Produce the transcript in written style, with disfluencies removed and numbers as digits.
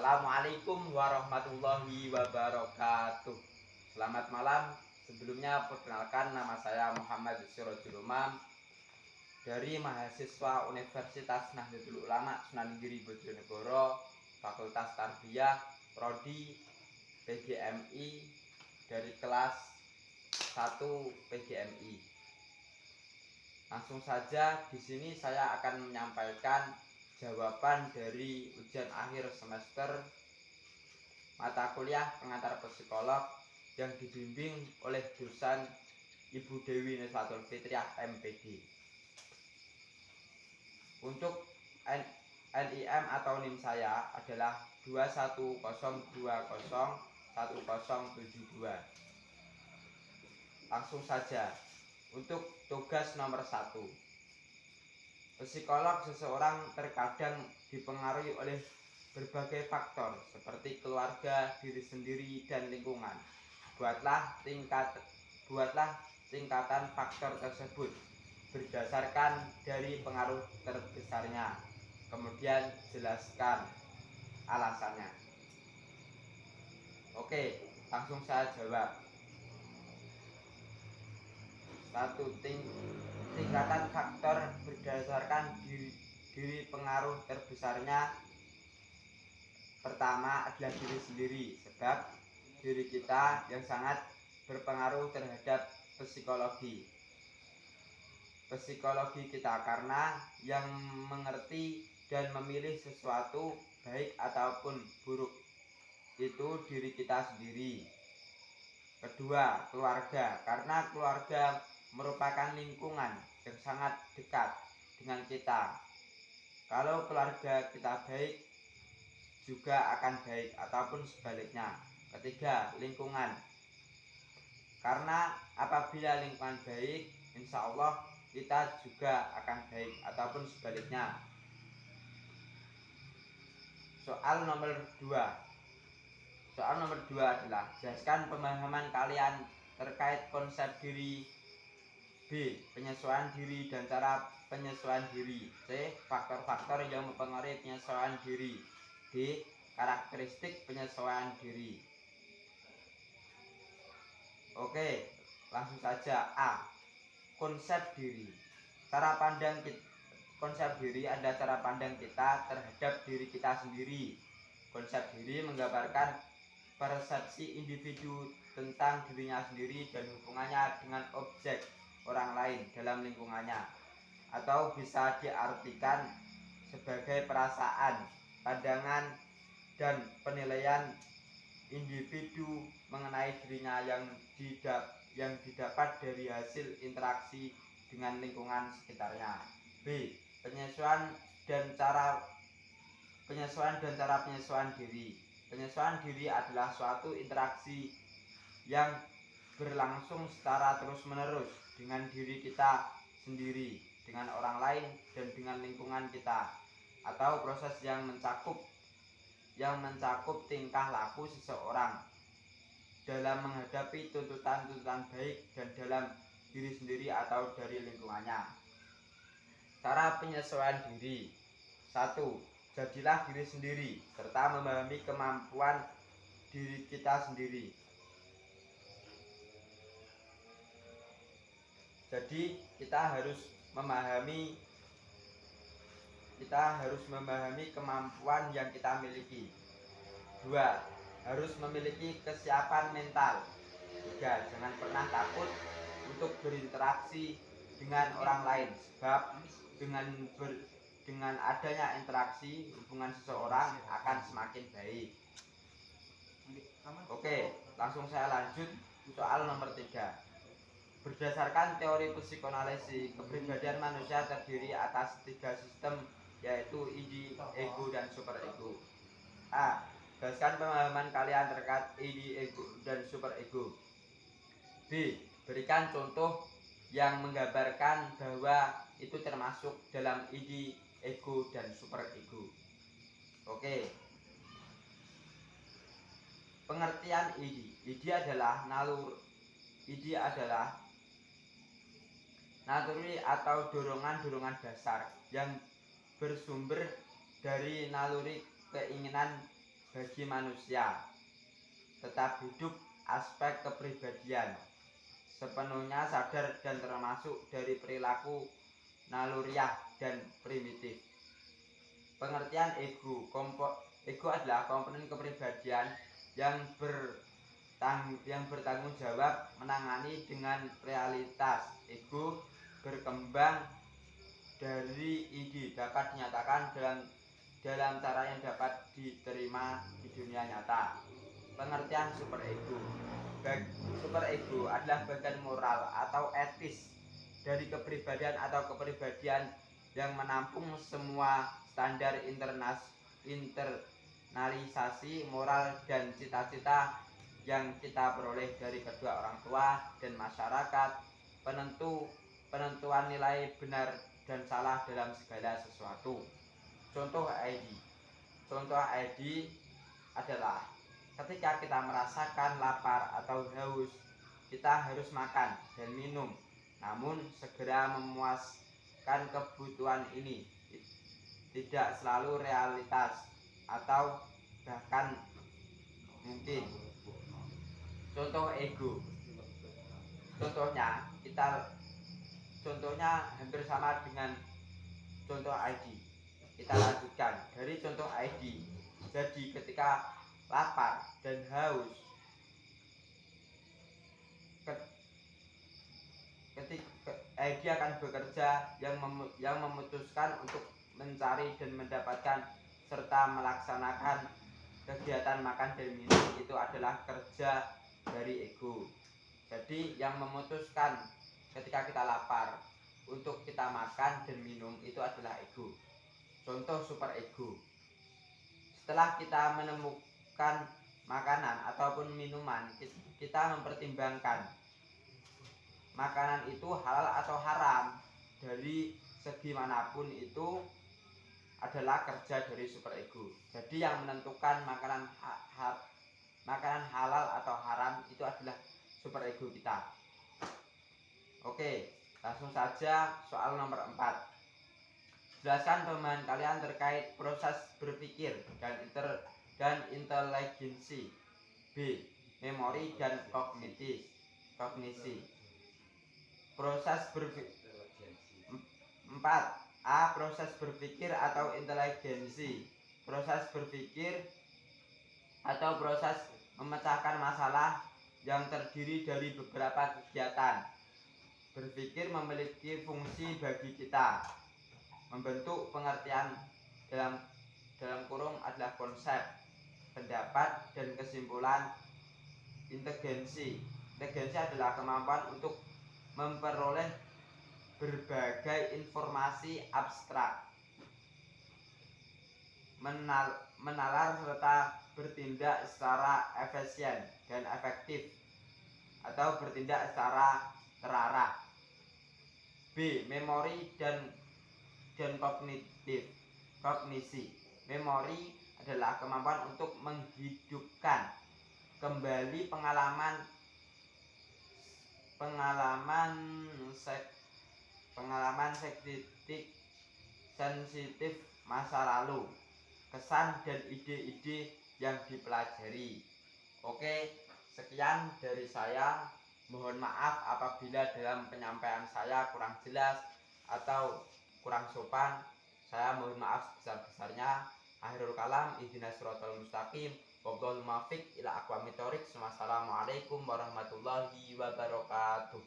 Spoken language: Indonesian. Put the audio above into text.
Assalamualaikum warahmatullahi wabarakatuh. Selamat malam. Sebelumnya perkenalkan, nama saya Muhammad Sirojul Umam dari mahasiswa Universitas Nahdlatul Ulama Sunan Giri Bojonegoro, Fakultas Tarbiyah, Prodi PGMI dari kelas 1 PGMI. Langsung saja, di sini saya akan menyampaikan jawaban dari ujian akhir semester mata kuliah pengantar psikolog yang dibimbing oleh dosen Ibu Dewi Niswatul Fitriah MPD. Untuk NIM atau NIM saya adalah 210201072. Langsung saja, untuk tugas nomor 1. Psikolog seseorang terkadang dipengaruhi oleh berbagai faktor seperti keluarga, diri sendiri, dan lingkungan. Buatlah tingkatan faktor tersebut berdasarkan dari pengaruh terbesarnya. Kemudian jelaskan alasannya. Oke, langsung saya jawab. 1. Tingkatan faktor berdasarkan diri pengaruh terbesarnya. Pertama adalah diri sendiri, sebab diri kita yang sangat berpengaruh terhadap psikologi kita, karena yang mengerti dan memilih sesuatu baik ataupun buruk itu diri kita sendiri. Kedua, keluarga, karena keluarga merupakan lingkungan yang sangat dekat dengan kita. Kalau keluarga kita baik, juga akan baik ataupun sebaliknya. Ketiga, lingkungan, karena apabila lingkungan baik, insya Allah kita juga akan baik ataupun sebaliknya. Soal nomor 2 adalah jelaskan pemahaman kalian terkait konsep diri. B. Penyesuaian diri dan cara penyesuaian diri. C. Faktor-faktor yang mempengaruhi penyesuaian diri. D. Karakteristik penyesuaian diri. Oke, langsung saja. A. Konsep diri. Konsep diri adalah cara pandang kita terhadap diri kita sendiri. Konsep diri menggambarkan persepsi individu tentang dirinya sendiri dan hubungannya dengan objek orang lain dalam lingkungannya, atau bisa diartikan sebagai perasaan, pandangan, dan penilaian individu mengenai dirinya yang didapat dari hasil interaksi dengan lingkungan sekitarnya. B. Penyesuaian dan cara penyesuaian diri. Penyesuaian diri adalah suatu interaksi yang berlangsung secara terus-menerus dengan diri kita sendiri, dengan orang lain, dan dengan lingkungan kita, atau proses yang mencakup tingkah laku seseorang dalam menghadapi tuntutan-tuntutan baik dan dalam diri sendiri atau dari lingkungannya. Cara penyesuaian diri. 1. Jadilah diri sendiri serta memahami kemampuan diri kita sendiri. Jadi kita harus memahami kemampuan yang kita miliki. 2. Harus memiliki kesiapan mental. 3. Jangan pernah takut untuk berinteraksi dengan orang lain, sebab dengan adanya interaksi, hubungan seseorang akan semakin baik. Oke, langsung saya lanjut. Soal nomor 3. Berdasarkan teori psikoanalisis, kepribadian manusia terdiri atas 3 sistem, yaitu ide, ego, dan superego. A. Jelaskan pemahaman kalian terkait ide, ego, dan superego. B. Berikan contoh yang menggambarkan bahwa itu termasuk dalam ide, ego, dan superego. Oke. Pengertian ide. Ide adalah naluri atau dorongan-dorongan dasar yang bersumber dari naluri keinginan bagi manusia. Tetap hidup aspek kepribadian sepenuhnya sadar dan termasuk dari perilaku naluriah dan primitif. Pengertian ego. Ego adalah komponen kepribadian yang bertanggung jawab menangani dengan realitas. Ego berkembang dari ide, dapat dinyatakan dalam cara yang dapat diterima di dunia nyata. Pengertian superego. Superego adalah bagian moral atau etis dari kepribadian atau kepribadian yang menampung semua standar internalisasi moral dan cita-cita yang kita peroleh dari kedua orang tua dan masyarakat penentuan nilai benar dan salah dalam segala sesuatu. Contoh ID. Contoh ID adalah ketika kita merasakan lapar atau haus, kita harus makan dan minum. Namun segera memuaskan kebutuhan ini tidak selalu realitas atau bahkan mungkin. Contoh ego. Contohnya hampir sama dengan contoh ID. Kita lanjutkan dari contoh ID. Jadi ketika lapar dan haus, ketika ID akan bekerja yang memutuskan untuk mencari dan mendapatkan serta melaksanakan kegiatan makan dan minum. Itu adalah kerja dari ego. Jadi yang memutuskan ketika kita lapar untuk kita makan dan minum itu adalah ego. Contoh super ego. Setelah kita menemukan makanan ataupun minuman, kita mempertimbangkan makanan itu halal atau haram. Dari segi manapun itu adalah kerja dari super ego. Jadi yang menentukan makanan halal atau haram itu adalah super ego kita. Oke, langsung saja soal nomor 4. Jelaskan pemahaman kalian terkait proses berpikir dan inteligensi. B. Memori dan kognisi. Proses berpikir. 4. A. Proses berpikir atau inteligensi. Proses berpikir atau proses memecahkan masalah yang terdiri dari beberapa kegiatan. Berpikir memiliki fungsi bagi kita. Membentuk pengertian dalam kurung adalah konsep, pendapat, dan kesimpulan. Inteligensi adalah kemampuan untuk memperoleh berbagai informasi abstrak, menalar serta bertindak secara efisien dan efektif atau bertindak secara terarah. B. Memori dan kognisi. Memori adalah kemampuan untuk menghidupkan kembali pengalaman sensitif masa lalu, kesan dan ide-ide yang dipelajari. Oke, sekian dari saya. Mohon maaf apabila dalam penyampaian saya kurang jelas atau kurang sopan. Saya mohon maaf sebesar-besarnya. Akhirul kalam, ihdinas siratal mustaqim, wallahul muwaffiq ila aqwamit thoriq. Wassalamualaikum warahmatullahi wabarakatuh.